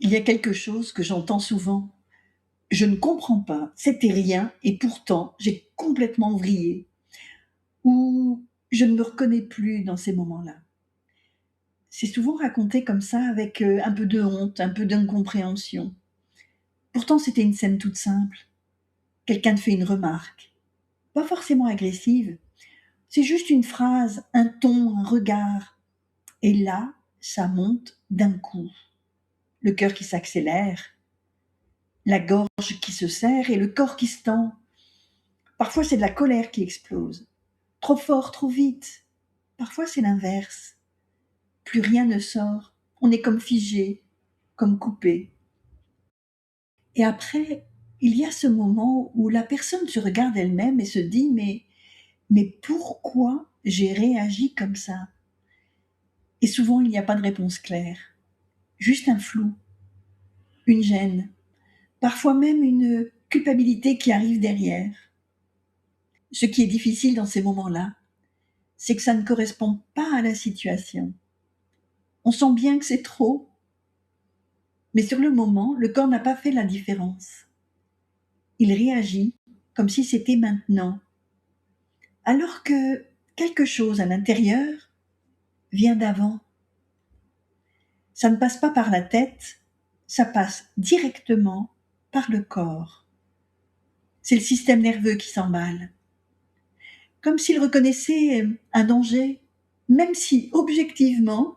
Il y a quelque chose que j'entends souvent. Je ne comprends pas, c'était rien et pourtant j'ai complètement vrillé. Ou je ne me reconnais plus dans ces moments-là. C'est souvent raconté comme ça avec un peu de honte, un peu d'incompréhension. Pourtant c'était une scène toute simple. Quelqu'un te fait une remarque, pas forcément agressive, c'est juste une phrase, un ton, un regard. Et là, ça monte d'un coup. Le cœur qui s'accélère, la gorge qui se serre et le corps qui se tend. Parfois c'est de la colère qui explose. Trop fort, trop vite. Parfois c'est l'inverse. Plus rien ne sort. On est comme figé, comme coupé. Et après, il y a ce moment où la personne se regarde elle-même et se dit mais pourquoi j'ai réagi comme ça? Et souvent il n'y a pas de réponse claire. Juste un flou, une gêne, parfois même une culpabilité qui arrive derrière. Ce qui est difficile dans ces moments-là, c'est que ça ne correspond pas à la situation. On sent bien que c'est trop, mais sur le moment, le corps n'a pas fait la différence. Il réagit comme si c'était maintenant, alors que quelque chose à l'intérieur vient d'avant. Ça ne passe pas par la tête, ça passe directement par le corps. C'est le système nerveux qui s'emballe, comme s'il reconnaissait un danger, même si objectivement,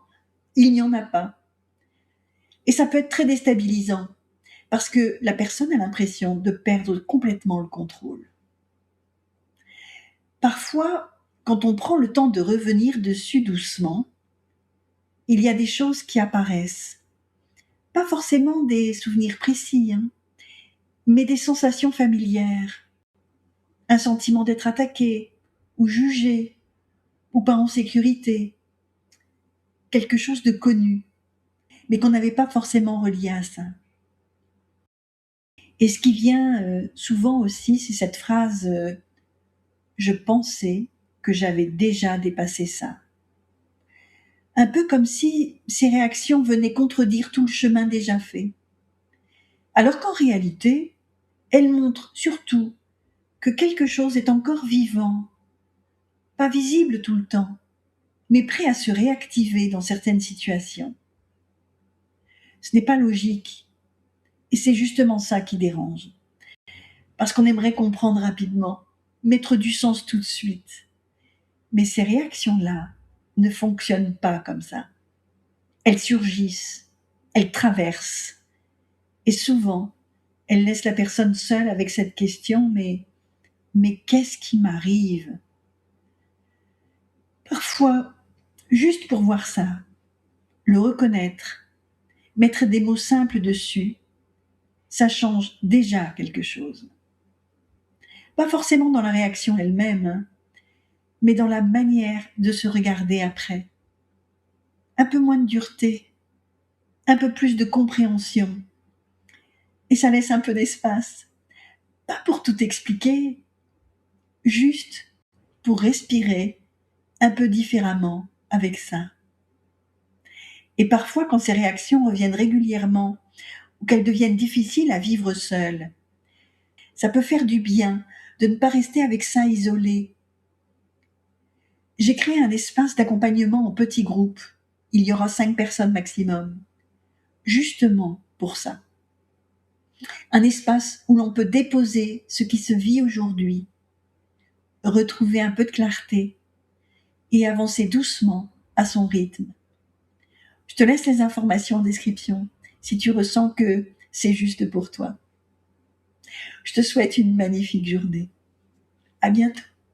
il n'y en a pas. Et ça peut être très déstabilisant, parce que la personne a l'impression de perdre complètement le contrôle. Parfois, quand on prend le temps de revenir dessus doucement, il y a des choses qui apparaissent. Pas forcément des souvenirs précis, mais des sensations familières. Un sentiment d'être attaqué, ou jugé, ou pas en sécurité. Quelque chose de connu, mais qu'on n'avait pas forcément relié à ça. Et ce qui vient souvent aussi, c'est cette phrase je pensais que j'avais déjà dépassé ça. Un peu comme si ces réactions venaient contredire tout le chemin déjà fait. Alors qu'en réalité, elles montrent surtout que quelque chose est encore vivant, pas visible tout le temps, mais prêt à se réactiver dans certaines situations. Ce n'est pas logique, et c'est justement ça qui dérange. Parce qu'on aimerait comprendre rapidement, mettre du sens tout de suite. Mais ces réactions-là ne fonctionnent pas comme ça. Elles surgissent, elles traversent, et souvent, elles laissent la personne seule avec cette question, mais qu'est-ce qui m'arrive? Parfois, juste pour voir ça, le reconnaître, mettre des mots simples dessus, ça change déjà quelque chose. Pas forcément dans la réaction elle-même, mais dans la manière de se regarder après. Un peu moins de dureté, un peu plus de compréhension. Et ça laisse un peu d'espace. Pas pour tout expliquer, juste pour respirer un peu différemment avec ça. Et parfois, quand ces réactions reviennent régulièrement ou qu'elles deviennent difficiles à vivre seules, ça peut faire du bien de ne pas rester avec ça isolé. J'ai créé un espace d'accompagnement en petits groupes. Il y aura 5 personnes maximum. Justement pour ça. Un espace où l'on peut déposer ce qui se vit aujourd'hui, retrouver un peu de clarté et avancer doucement à son rythme. Je te laisse les informations en description si tu ressens que c'est juste pour toi. Je te souhaite une magnifique journée. À bientôt.